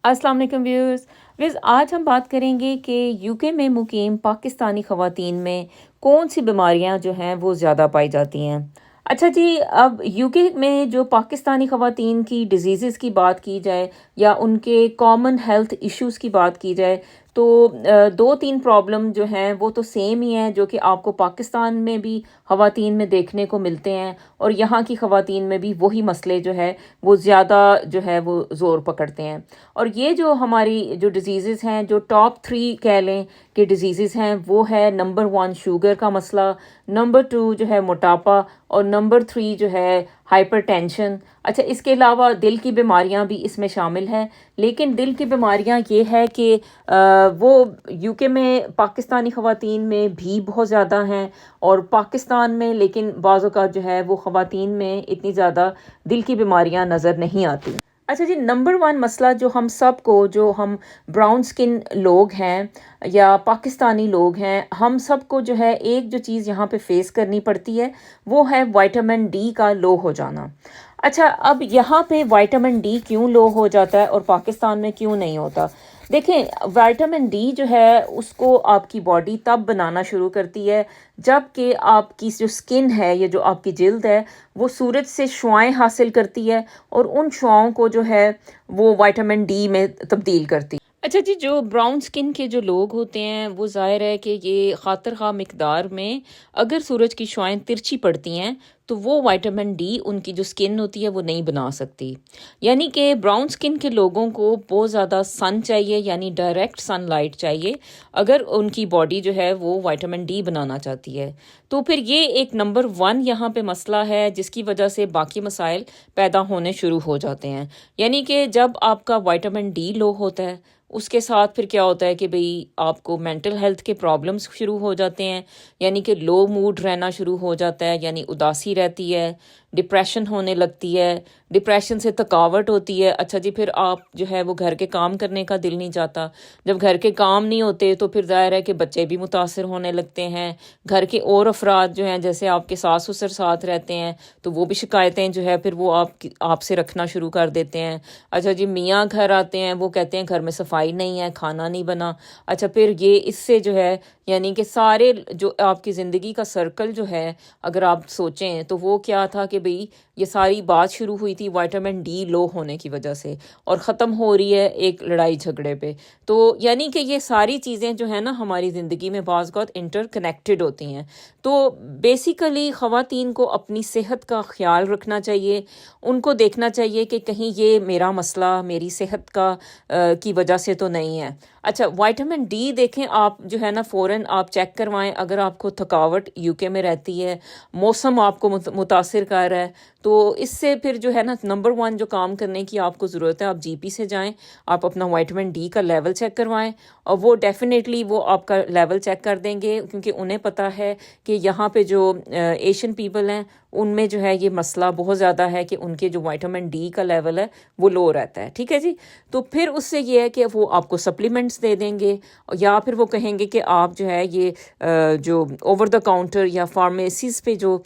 السلام علیکم ویورز آج ہم بات کریں گے کہ یو کے میں مقیم پاکستانی خواتین میں کون سی بیماریاں جو ہیں وہ زیادہ پائی جاتی ہیں۔ اچھا جی، اب یو کے میں جو پاکستانی خواتین کی ڈیزیزز کی بات کی جائے یا ان کے کامن ہیلتھ ایشوز کی بات کی جائے تو دو تین پرابلم جو ہیں وہ تو سیم ہی ہیں جو کہ آپ کو پاکستان میں بھی خواتین میں دیکھنے کو ملتے ہیں، اور یہاں کی خواتین میں بھی وہی مسئلے جو ہے وہ زیادہ جو ہے وہ زور پکڑتے ہیں۔ اور یہ جو ہماری جو ڈیزیزز ہیں، جو ٹاپ 3 کہہ لیں کہ ڈیزیزز ہیں، وہ ہے نمبر 1 شوگر کا مسئلہ، نمبر 2 جو ہے موٹاپا، اور نمبر 3 جو ہے ہائپر ٹینشن۔ اچھا، اس کے علاوہ دل کی بیماریاں بھی اس میں شامل ہیں، لیکن دل کی بیماریاں یہ ہے کہ وہ یو کے میں پاکستانی خواتین میں بھی بہت زیادہ ہیں، اور پاکستان میں لیکن بعض اوقات جو ہے وہ خواتین میں اتنی زیادہ دل کی بیماریاں نظر نہیں آتی۔ اچھا جی، نمبر 1 مسئلہ جو ہم سب کو، جو ہم براؤن سکن لوگ ہیں یا پاکستانی لوگ ہیں، ہم سب کو جو ہے ایک جو چیز یہاں پہ فیس کرنی پڑتی ہے وہ ہے وائٹامن ڈی کا لو ہو جانا۔ اچھا، اب یہاں پہ وائٹامن ڈی کیوں لو ہو جاتا ہے اور پاکستان میں کیوں نہیں ہوتا؟ دیکھیں، وائٹامن ڈی جو ہے اس کو آپ کی باڈی تب بنانا شروع کرتی ہے جب کہ آپ کی جو سکن ہے یا جو آپ کی جلد ہے وہ سورج سے شعاعیں حاصل کرتی ہے، اور ان شعاؤں کو جو ہے وہ وائٹامن ڈی میں تبدیل کرتی ہے۔ اچھا جی، جو براؤن سکن کے جو لوگ ہوتے ہیں وہ ظاہر ہے کہ یہ خاطر خواہ مقدار میں اگر سورج کی شعاعیں ترچھی پڑتی ہیں تو وہ وائٹامن ڈی ان کی جو سکن ہوتی ہے وہ نہیں بنا سکتی۔ یعنی کہ براؤن سکن کے لوگوں کو بہت زیادہ سن چاہیے، یعنی ڈائریکٹ سن لائٹ چاہیے اگر ان کی باڈی جو ہے وہ وائٹامن ڈی بنانا چاہتی ہے۔ تو پھر یہ ایک نمبر 1 یہاں پہ مسئلہ ہے جس کی وجہ سے باقی مسائل پیدا ہونے شروع ہو جاتے ہیں۔ یعنی کہ جب آپ کا وائٹامن ڈی لو ہوتا ہے اس کے ساتھ پھر کیا ہوتا ہے کہ بھئی آپ کو مینٹل ہیلتھ کے پرابلمس شروع ہو جاتے ہیں، یعنی کہ لو موڈ رہنا شروع ہو جاتا ہے، یعنی اداسی رہتی ہے، ڈپریشن ہونے لگتی ہے، ڈپریشن سے تھکاوٹ ہوتی ہے۔ اچھا جی، پھر آپ جو ہے وہ گھر کے کام کرنے کا دل نہیں چاہتا، جب گھر کے کام نہیں ہوتے تو پھر ظاہر ہے کہ بچے بھی متاثر ہونے لگتے ہیں، گھر کے اور افراد جو ہیں جیسے آپ کے ساس سسر ساتھ رہتے ہیں تو وہ بھی شکایتیں جو ہے پھر وہ آپ سے رکھنا شروع کر دیتے ہیں۔ اچھا جی، میاں گھر آتے ہیں، وہ کہتے ہیں گھر میں صفائی نہیں ہے، کھانا نہیں بنا۔ اچھا، پھر یہ اس سے جو ہے یعنی کہ سارے جو آپ کی زندگی کا سرکل جو ہے اگر آپ سوچیں تو وہ کیا تھا کہ بھئی یہ ساری بات شروع ہوئی تھی وائٹامن ڈی لو ہونے کی وجہ سے، اور ختم ہو رہی ہے ایک لڑائی جھگڑے پہ۔ تو یعنی کہ یہ ساری چیزیں جو ہیں نا ہماری زندگی میں بعض اوقات انٹر کنیکٹڈ ہوتی ہیں۔ تو بیسیکلی خواتین کو اپنی صحت کا خیال رکھنا چاہیے، ان کو دیکھنا چاہیے کہ کہیں یہ میرا مسئلہ میری صحت کا کی وجہ سے تو نہیں ہے۔ اچھا، وائٹامن ڈی دیکھیں آپ جو ہے نا فوراً آپ چیک کروائیں اگر آپ کو تھکاوٹ یو کے میں رہتی ہے، موسم آپ کو متاثر کر رہا ہے، تو اس سے پھر جو ہے نا نمبر 1 جو کام کرنے کی آپ کو ضرورت ہے، آپ جی پی سے جائیں، آپ اپنا وائٹامن ڈی کا لیول چیک کروائیں، اور وہ ڈیفینیٹلی وہ آپ کا لیول چیک کر دیں گے، کیونکہ انہیں پتہ ہے کہ یہاں پہ جو ایشین پیپل ہیں ان میں جو ہے یہ مسئلہ بہت زیادہ ہے کہ ان کے جو وائٹامن ڈی کا لیول ہے وہ لو رہتا ہے۔ ٹھیک ہے جی، تو پھر اس سے یہ ہے کہ وہ آپ کو سپلیمنٹس دے دیں گے، یا پھر وہ کہیں گے کہ آپ جو ہے یہ جو اوور دا کاؤنٹر یا فارمیسیز پہ جو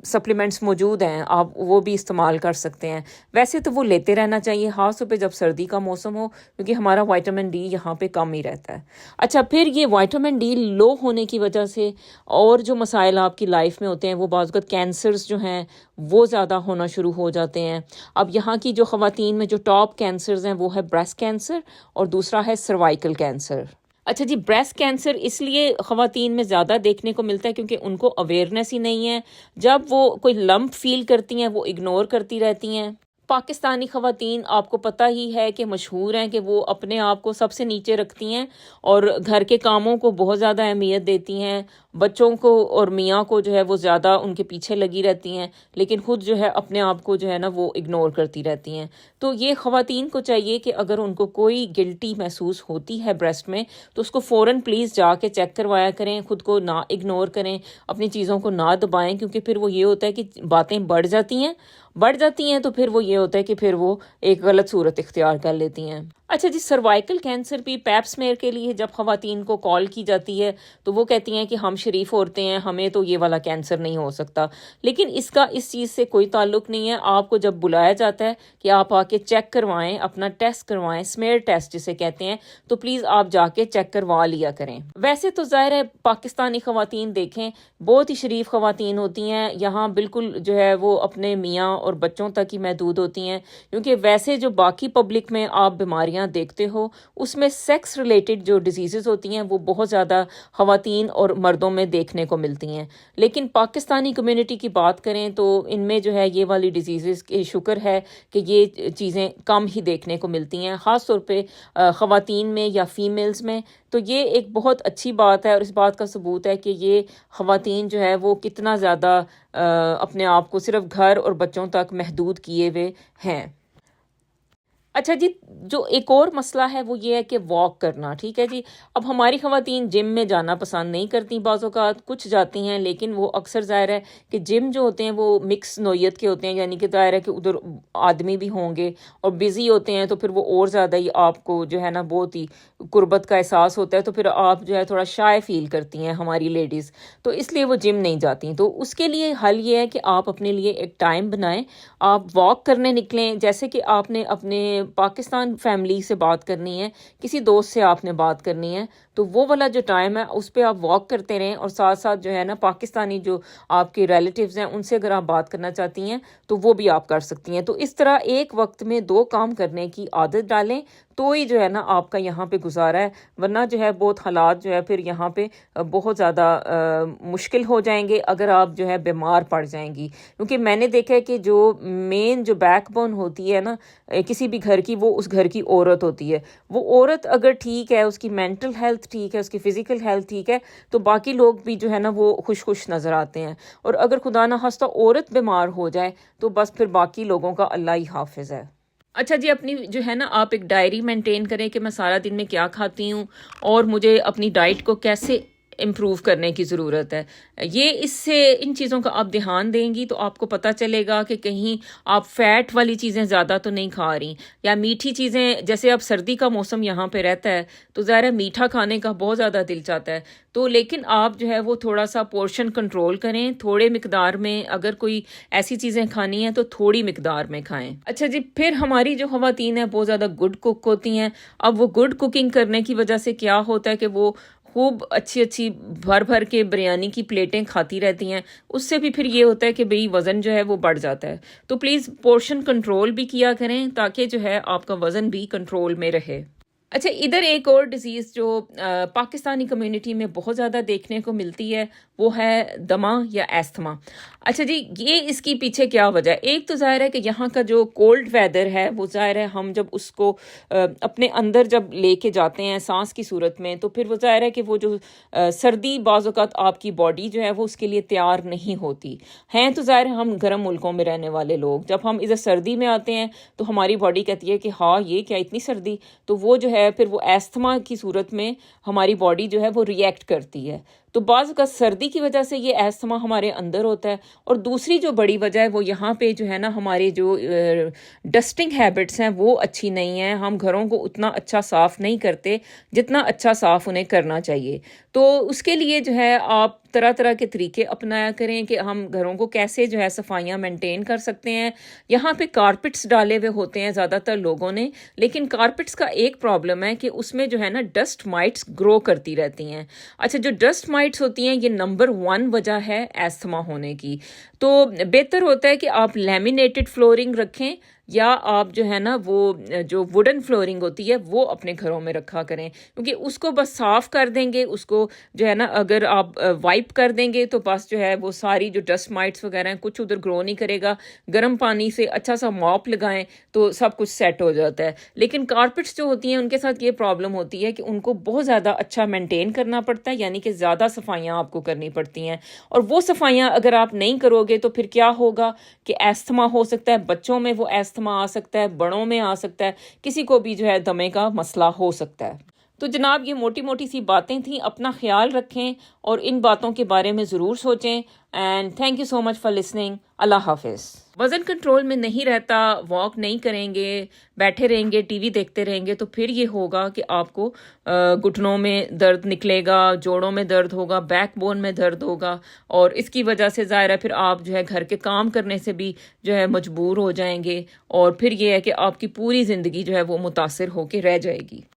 سپلیمنٹس موجود ہیں آپ وہ بھی استعمال کر سکتے ہیں۔ ویسے تو وہ لیتے رہنا چاہیے، خاص طور پہ جب سردی کا موسم ہو، کیونکہ ہمارا وائٹامن ڈی یہاں پہ کم ہی رہتا ہے۔ اچھا، پھر یہ وائٹامن ڈی لو ہونے کی وجہ سے اور جو مسائل آپ کی لائف میں ہوتے ہیں وہ بعض اوقات کینسرز جو ہیں وہ زیادہ ہونا شروع ہو جاتے ہیں۔ اب یہاں کی جو خواتین میں جو ٹاپ کینسرز ہیں وہ ہے بریسٹ کینسر اور دوسرا ہے سروائیکل کینسر۔ اچھا جی، بریسٹ کینسر اس لیے خواتین میں زیادہ دیکھنے کو ملتا ہے کیونکہ ان کو اویئرنیس ہی نہیں ہے، جب وہ کوئی لمپ فیل کرتی ہیں وہ اگنور کرتی رہتی ہیں۔ پاکستانی خواتین آپ کو پتہ ہی ہے کہ مشہور ہیں کہ وہ اپنے آپ کو سب سے نیچے رکھتی ہیں اور گھر کے کاموں کو بہت زیادہ اہمیت دیتی ہیں، بچوں کو اور میاں کو جو ہے وہ زیادہ ان کے پیچھے لگی رہتی ہیں، لیکن خود جو ہے اپنے آپ کو جو ہے نا وہ اگنور کرتی رہتی ہیں۔ تو یہ خواتین کو چاہیے کہ اگر ان کو کوئی گلٹی محسوس ہوتی ہے بریسٹ میں تو اس کو فوراً پلیز جا کے چیک کروایا کریں، خود کو نہ اگنور کریں، اپنی چیزوں کو نہ دبائیں، کیونکہ پھر وہ یہ ہوتا ہے کہ باتیں بڑھ جاتی ہیں تو پھر وہ یہ ہوتا ہے کہ پھر وہ ایک غلط صورت اختیار کر لیتی ہیں۔ اچھا جی، سروائکل کینسر بھی پیپ سمیئر کے لیے جب خواتین کو کال کی جاتی ہے تو وہ کہتی ہیں کہ ہم شریف عورتیں ہیں، ہمیں تو یہ والا کینسر نہیں ہو سکتا، لیکن اس کا اس چیز سے کوئی تعلق نہیں ہے۔ آپ کو جب بلایا جاتا ہے کہ آپ آ کے چیک کروائیں، اپنا ٹیسٹ کروائیں، سمیئر ٹیسٹ جسے کہتے ہیں، تو پلیز آپ جا کے چیک کروا لیا کریں۔ ویسے تو ظاہر ہے پاکستانی خواتین دیکھیں بہت ہی شریف خواتین ہوتی ہیں، یہاں بالکل جو ہے وہ اپنے میاں اور بچوں تک ہی محدود ہوتی ہیں، کیونکہ ویسے جو باقی پبلک میں آپ بیماریاں دیکھتے ہو اس میں سیکس ریلیٹڈ جو ڈیزیزز ہوتی ہیں وہ بہت زیادہ خواتین اور مردوں میں دیکھنے کو ملتی ہیں، لیکن پاکستانی کمیونٹی کی بات کریں تو ان میں جو ہے یہ والی ڈیزیزز کے شکر ہے کہ یہ چیزیں کم ہی دیکھنے کو ملتی ہیں، خاص طور پہ خواتین میں یا فیمیلز میں۔ تو یہ ایک بہت اچھی بات ہے اور اس بات کا ثبوت ہے کہ یہ خواتین جو ہے وہ کتنا زیادہ اپنے آپ کو صرف گھر اور بچوں تک محدود کیے ہوئے ہیں۔ اچھا جی، جو ایک اور مسئلہ ہے وہ یہ ہے کہ واک کرنا، ٹھیک ہے جی۔ اب ہماری خواتین جم میں جانا پسند نہیں کرتی، بعض اوقات کچھ جاتی ہیں، لیکن وہ اکثر ظاہر ہے کہ جم جو ہوتے ہیں وہ مکس نوعیت کے ہوتے ہیں، یعنی کہ ظاہر ہے کہ ادھر آدمی بھی ہوں گے اور بزی ہوتے ہیں، تو پھر وہ اور زیادہ ہی آپ کو جو ہے نا بہت ہی قربت کا احساس ہوتا ہے، تو پھر آپ جو ہے تھوڑا شائع فیل کرتی ہیں ہماری لیڈیز، تو اس لیے وہ جم نہیں جاتی۔ تو اس کے لیے حل یہ ہے کہ آپ اپنے لیے ایک ٹائم بنائیں، آپ واک کرنے نکلیں، جیسے کہ آپ نے اپنے پاکستان فیملی سے بات کرنی ہے، کسی دوست سے آپ نے بات کرنی ہے، تو وہ والا جو ٹائم ہے اس پہ آپ واک کرتے رہیں، اور ساتھ ساتھ جو ہے نا پاکستانی جو آپ کے ریلیٹیوز ہیں ان سے اگر آپ بات کرنا چاہتی ہیں تو وہ بھی آپ کر سکتی ہیں۔ تو اس طرح ایک وقت میں دو کام کرنے کی عادت ڈالیں تو ہی جو ہے نا آپ کا یہاں پہ گزارا ہے، ورنہ جو ہے بہت حالات جو ہے پھر یہاں پہ بہت زیادہ مشکل ہو جائیں گے اگر آپ جو ہے بیمار پڑ جائیں گی، کیونکہ میں نے دیکھا ہے کہ جو مین جو بیک بون ہوتی ہے نا کسی بھی گھر کی، وہ اس گھر کی عورت ہوتی ہے۔ وہ عورت اگر ٹھیک ہے، اس کی مینٹل ہیلتھ ٹھیک ہے، اس کی فزیکل ہیلتھ ٹھیک ہے، تو باقی لوگ بھی جو ہے نا وہ خوش نظر آتے ہیں، اور اگر خدا نہ خواستہ عورت بیمار ہو جائے تو بس پھر باقی لوگوں کا اللہ ہی حافظ ہے۔ اچھا جی، اپنی جو ہے نا آپ ایک ڈائری مینٹین کریں کہ میں سارا دن میں کیا کھاتی ہوں اور مجھے اپنی ڈائٹ کو کیسے امپروو کرنے کی ضرورت ہے۔ یہ اس سے ان چیزوں کا آپ دھیان دیں گی تو آپ کو پتہ چلے گا کہ کہیں آپ فیٹ والی چیزیں زیادہ تو نہیں کھا رہی، یا میٹھی چیزیں، جیسے اب سردی کا موسم یہاں پہ رہتا ہے تو ظاہر ہے میٹھا کھانے کا بہت زیادہ دل چاہتا ہے، تو لیکن آپ جو ہے وہ تھوڑا سا پورشن کنٹرول کریں، تھوڑے مقدار میں، اگر کوئی ایسی چیزیں کھانی ہیں تو تھوڑی مقدار میں کھائیں۔ اچھا جی، پھر ہماری جو خواتین ہیں بہت زیادہ گڈ کک ہوتی ہیں۔ اب وہ گڈ کوکنگ کرنے کی وجہ سے کیا ہوتا ہے کہ وہ خوب اچھی بھر کے بریانی کی پلیٹیں کھاتی رہتی ہیں، اس سے بھی پھر یہ ہوتا ہے کہ بھئی وزن جو ہے وہ بڑھ جاتا ہے۔ تو پلیز پورشن کنٹرول بھی کیا کریں تاکہ جو ہے آپ کا وزن بھی کنٹرول میں رہے۔ اچھا، ادھر ایک اور ڈیزیز جو پاکستانی کمیونٹی میں بہت زیادہ دیکھنے کو ملتی ہے وہ ہے دمہ یا ایستھما۔ اچھا جی، یہ اس کی پیچھے کیا وجہ ہے؟ ایک تو ظاہر ہے کہ یہاں کا جو کولڈ ویدر ہے وہ ظاہر ہے ہم جب اس کو اپنے اندر جب لے کے جاتے ہیں سانس کی صورت میں، تو پھر وہ ظاہر ہے کہ وہ جو سردی بعض اوقات آپ کی باڈی جو ہے وہ اس کے لیے تیار نہیں ہوتی ہیں، تو ظاہر ہے ہم گرم ملکوں میں رہنے والے لوگ جب ہم ادھر سردی میں آتے ہیں تو ہماری باڈی کہتی ہے کہ ہاں یہ کیا اتنی سردی، تو وہ جو ہے پھر وہ ایستھما کی صورت میں ہماری باڈی جو ہے وہ ریئیکٹ کرتی ہے۔ تو بعض کا سردی کی وجہ سے یہ ایستھما ہمارے اندر ہوتا ہے، اور دوسری جو بڑی وجہ ہے وہ یہاں پہ جو ہے نا ہمارے جو ڈسٹنگ ہیبٹس ہیں وہ اچھی نہیں ہیں، ہم گھروں کو اتنا اچھا صاف نہیں کرتے جتنا اچھا صاف انہیں کرنا چاہیے۔ تو اس کے لیے جو ہے آپ طرح طرح کے طریقے اپنایا کریں کہ ہم گھروں کو کیسے جو ہے صفائیاں مینٹین کر سکتے ہیں۔ یہاں پہ کارپٹس ڈالے ہوئے ہوتے ہیں زیادہ تر لوگوں نے، لیکن کارپٹس کا ایک پرابلم ہے کہ اس میں جو ہے نا ڈسٹ مائٹس گرو کرتی رہتی ہیں۔ اچھا، جو ڈسٹ مائٹس ہوتی ہیں یہ نمبر 1 وجہ ہے ایستھما ہونے کی، تو بہتر ہوتا ہے کہ آپ لیمینیٹڈ فلورنگ رکھیں، یا آپ جو ہے نا وہ جو ووڈن فلورنگ ہوتی ہے وہ اپنے گھروں میں رکھا کریں، کیونکہ اس کو بس صاف کر دیں گے، اس کو جو ہے نا اگر آپ وائپ کر دیں گے تو بس جو ہے وہ ساری جو ڈسٹ مائٹس وغیرہ ہیں کچھ ادھر گرو نہیں کرے گا۔ گرم پانی سے اچھا سا موپ لگائیں تو سب کچھ سیٹ ہو جاتا ہے۔ لیکن کارپٹس جو ہوتی ہیں ان کے ساتھ یہ پرابلم ہوتی ہے کہ ان کو بہت زیادہ اچھا مینٹین کرنا پڑتا ہے، یعنی کہ زیادہ صفائیاں آپ کو کرنی پڑتی ہیں، اور وہ صفائیاں اگر آپ نہیں کرو گے تو پھر کیا ہوگا کہ ایستھما ہو سکتا ہے، بچوں میں وہ ایستھما آ سکتا ہے، بڑوں میں آ سکتا ہے، کسی کو بھی جو ہے دمے کا مسئلہ ہو سکتا ہے۔ تو جناب یہ موٹی موٹی سی باتیں تھیں، اپنا خیال رکھیں اور ان باتوں کے بارے میں ضرور سوچیں. And thank you so much for listening. اللہ حافظ. وزن کنٹرول میں نہیں رہتا، واک نہیں کریں گے، بیٹھے رہیں گے، ٹی وی دیکھتے رہیں گے، تو پھر یہ ہوگا کہ آپ کو گھٹنوں میں درد نکلے گا، جوڑوں میں درد ہوگا، بیک بون میں درد ہوگا، اور اس کی وجہ سے ظاہر ہے پھر آپ جو ہے گھر کے کام کرنے سے بھی جو ہے مجبور ہو جائیں گے، اور پھر یہ ہے کہ آپ کی پوری زندگی جو ہے وہ متاثر ہو کے رہ جائے گی.